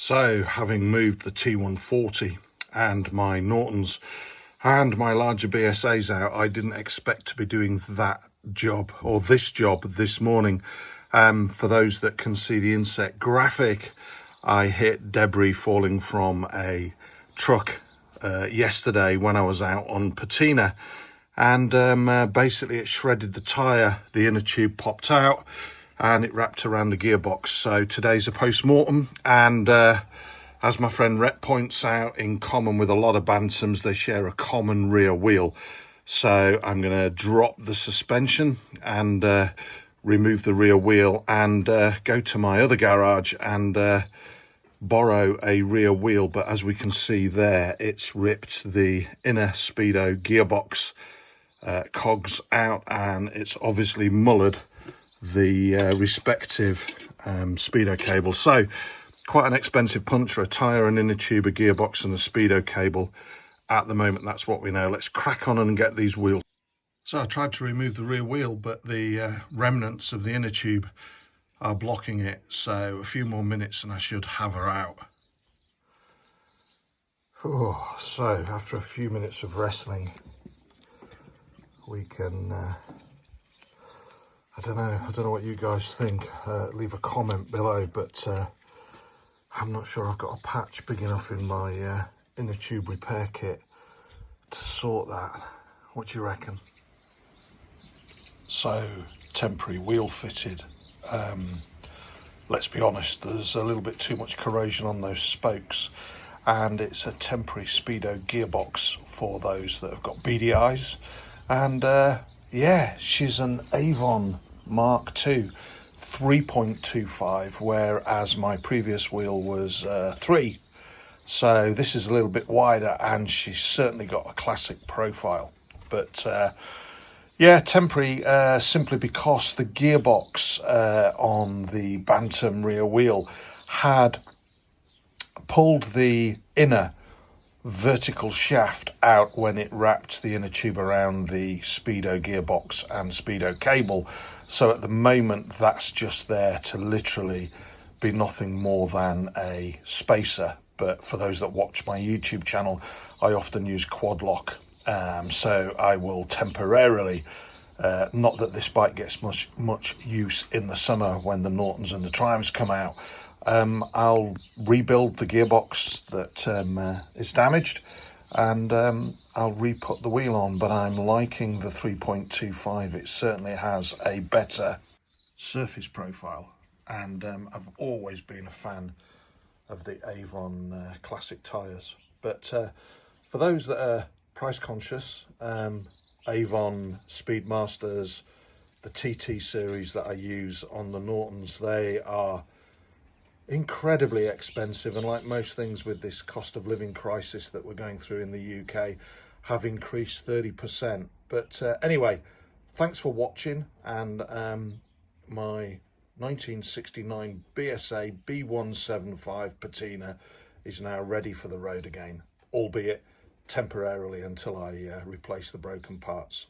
So, having moved the T140 and my Nortons and my larger BSAs out, I didn't expect to be doing that job or this job this morning. For those that can see the inset graphic, I hit debris falling from a truck yesterday when I was out on Patina, and basically it shredded the tyre. The inner tube popped out and it wrapped around the gearbox. So today's a post-mortem, and as my friend Rhett points out, in common with a lot of Bantams, they share a common rear wheel. So I'm going to drop the suspension and remove the rear wheel and go to my other garage and borrow a rear wheel. But as we can see there, it's ripped the inner speedo gearbox cogs out, and it's obviously mullered the respective speedo cable. So quite an expensive puncture: a tyre, an inner tube, a gearbox and a speedo cable. At the moment, that's what we know. Let's crack on and get these wheels. So I tried to remove the rear wheel, but the remnants of the inner tube are blocking it. So a few more minutes and I should have her out. Oh, so after a few minutes of wrestling, we can I don't know what you guys think. Leave a comment below, but I'm not sure I've got a patch big enough in my inner tube repair kit to sort that. What do you reckon? So, temporary wheel fitted. Let's be honest, there's a little bit too much corrosion on those spokes, and it's a temporary speedo gearbox for those that have got beady eyes. And yeah, she's an Avon Mark II 3.25, whereas my previous wheel was 3. So this is a little bit wider, and she's certainly got a classic profile. But yeah, temporary, simply because the gearbox on the Bantam rear wheel had pulled the inner vertical shaft out when it wrapped the inner tube around the speedo gearbox and speedo cable. So at the moment, that's just there to literally be nothing more than a spacer. But for those that watch my YouTube channel, I often use quad lock. So I will temporarily, not that this bike gets much use in the summer when the Nortons and the Triumphs come out, I'll rebuild the gearbox that is damaged, and I'll re-put the wheel on. But I'm liking the 3.25. It certainly has a better surface profile, and I've always been a fan of the Avon classic tyres. But for those that are price conscious, Avon Speedmasters, the TT series that I use on the Nortons, they are incredibly expensive, and like most things with this cost of living crisis that we're going through in the UK, have increased 30%. But anyway, thanks for watching, and my 1969 BSA B175 Patina is now ready for the road again, albeit temporarily until I replace the broken parts.